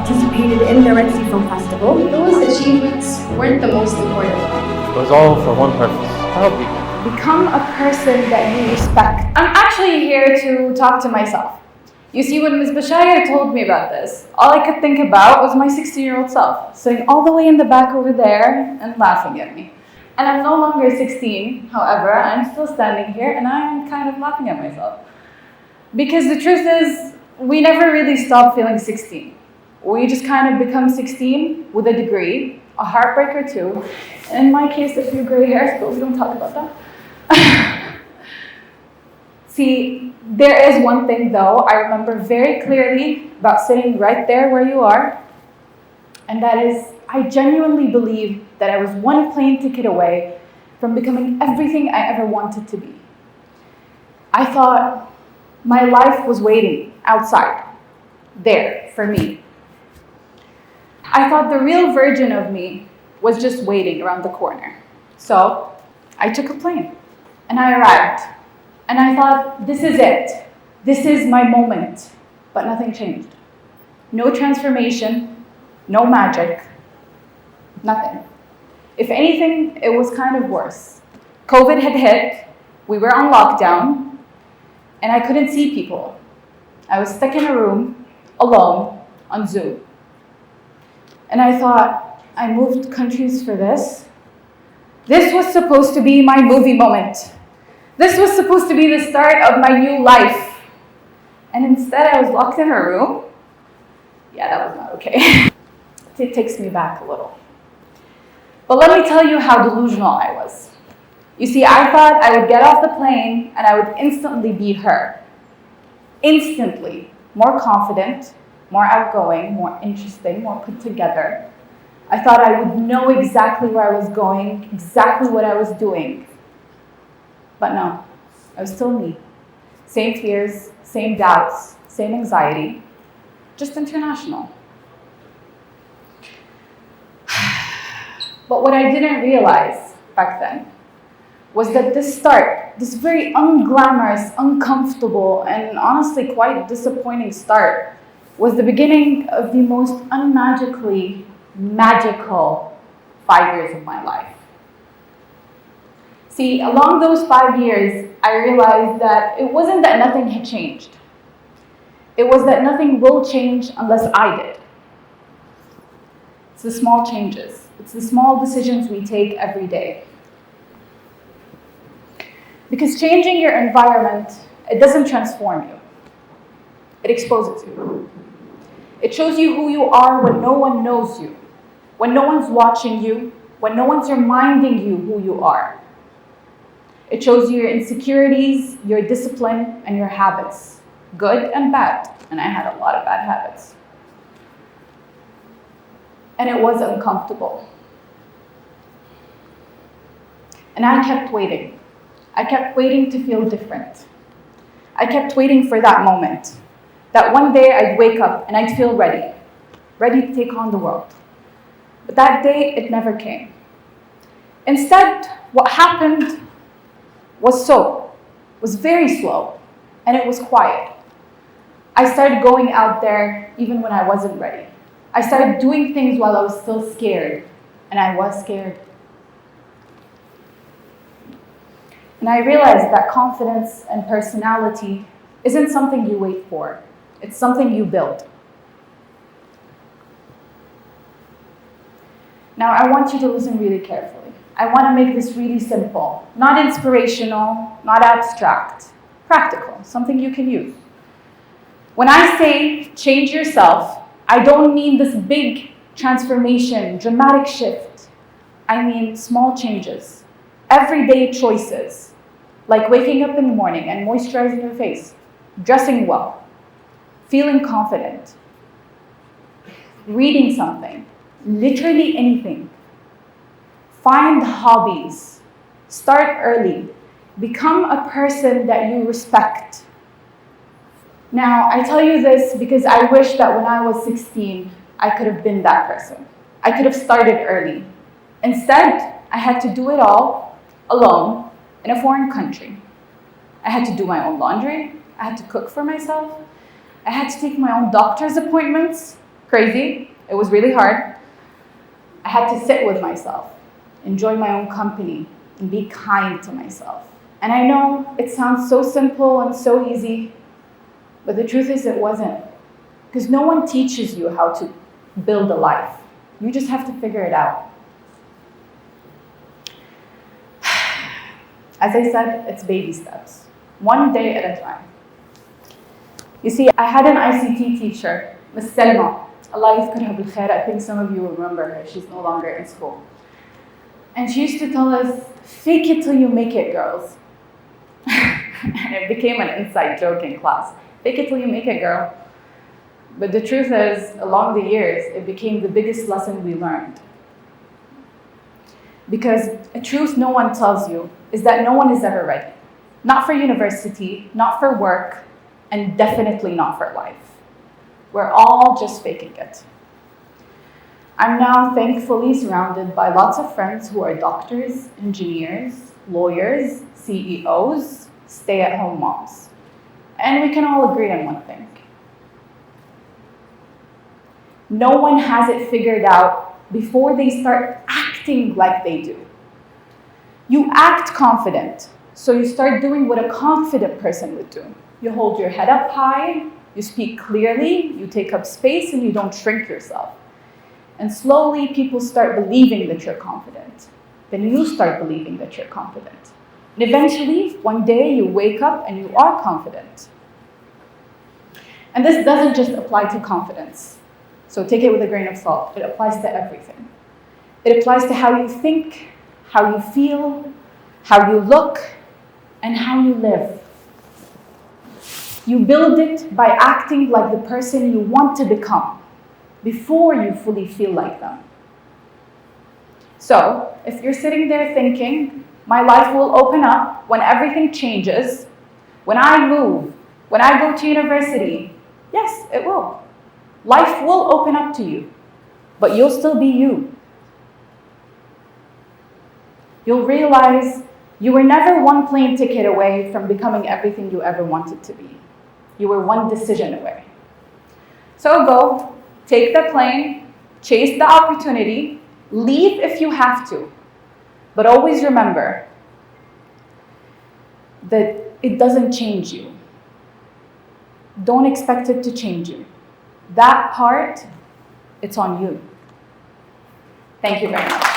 participated in the Red Sea Film Festival. Those achievements weren't the most important one. It was all for one purpose, to help people. Become a person that you respect. I'm actually here to talk to myself. You see, when Ms. Bashir told me about this, all I could think about was my 16-year-old self, sitting all the way in the back over there and laughing at me. And I'm no longer 16, however, I'm still standing here and I'm kind of laughing at myself. Because the truth is, we never really stop feeling 16. We just kind of become 16 with a degree, a heartbreak or two, and in my case, a few gray hairs, but we don't talk about that. See, there is one thing though I remember very clearly about sitting right there where you are, and that is I genuinely believe that I was one plane ticket away from becoming everything I ever wanted to be. I thought my life was waiting outside, there, for me. I thought the real version of me was just waiting around the corner. So I took a plane and I arrived. And I thought, this is it. This is my moment. But nothing changed. No transformation, no magic, nothing. If anything, it was kind of worse. COVID had hit, we were on lockdown, and I couldn't see people. I was stuck in a room, alone, on Zoom. And I thought, I moved countries for this. This was supposed to be my movie moment. This was supposed to be the start of my new life. And instead I was locked in a room. Yeah, that was not okay. It takes me back a little. But let me tell you how delusional I was. You see, I thought I would get off the plane and I would instantly be her. Instantly. More confident, more outgoing, more interesting, more put together. I thought I would know exactly where I was going, exactly what I was doing. But no, I was still me. Same fears, same doubts, same anxiety, just international. But what I didn't realize back then was that this start, this very unglamorous, uncomfortable, and honestly quite disappointing start, was the beginning of the most unmagically magical 5 years of my life. See, along those 5 years, I realized that it wasn't that nothing had changed. It was that nothing will change unless I did. It's the small changes. It's the small decisions we take every day. Because changing your environment, it doesn't transform you. It exposes you. It shows you who you are when no one knows you, when no one's watching you, when no one's reminding you who you are. It shows you your insecurities, your discipline, and your habits, good and bad. And I had a lot of bad habits. And it was uncomfortable. And I kept waiting. I kept waiting to feel different. I kept waiting for that moment, that one day I'd wake up and I'd feel ready to take on the world. But that day, it never came. Instead, what happened was very slow, and it was quiet. I started going out there even when I wasn't ready. I started doing things while I was still scared, and I was scared. And I realized that confidence and personality isn't something you wait for. It's something you build. Now, I want you to listen really carefully. I want to make this really simple, not inspirational, not abstract, practical, something you can use. When I say change yourself, I don't mean this big transformation, dramatic shift. I mean small changes, everyday choices, like waking up in the morning and moisturizing your face, dressing well, feeling confident, reading something, literally anything. Find hobbies, start early, become a person that you respect. Now, I tell you this because I wish that when I was 16, I could have been that person. I could have started early. Instead, I had to do it all alone in a foreign country. I had to do my own laundry. I had to cook for myself. I had to take my own doctor's appointments. crazy. It was really hard. I had to sit with myself, enjoy my own company, and be kind to myself. And I know it sounds so simple and so easy, but the truth is it wasn't. Because no one teaches you how to build a life. You just have to figure it out. As I said, it's baby steps. One day at a time. You see, I had an ICT teacher, Miss Selma. Allah yadhkurha bil khair. I think some of you will remember her. She's no longer in school. And she used to tell us, fake it till you make it, girls. And it became an inside joke in class. Fake it till you make it, girl. But the truth is, along the years, it became the biggest lesson we learned. Because a truth no one tells you is that no one is ever ready. Not for university, not for work, and definitely not for life. We're all just faking it. I'm now thankfully surrounded by lots of friends who are doctors, engineers, lawyers, CEOs, stay-at-home moms. And we can all agree on one thing. No one has it figured out before they start acting like they do. You act confident, so you start doing what a confident person would do. You hold your head up high, you speak clearly, you take up space, and you don't shrink yourself. And slowly, people start believing that you're confident. Then you start believing that you're confident. And eventually, one day, you wake up and you are confident. And this doesn't just apply to confidence. So take it with a grain of salt. It applies to everything. It applies to how you think, how you feel, how you look, and how you live. You build it by acting like the person you want to become before you fully feel like them. So, if you're sitting there thinking, my life will open up when everything changes, when I move, when I go to university, yes, it will. Life will open up to you, but you'll still be you. You'll realize you were never one plane ticket away from becoming everything you ever wanted to be. You were one decision away. So go, take the plane, chase the opportunity, leave if you have to, but always remember that it doesn't change you. Don't expect it to change you. That part, it's on you. Thank you very much.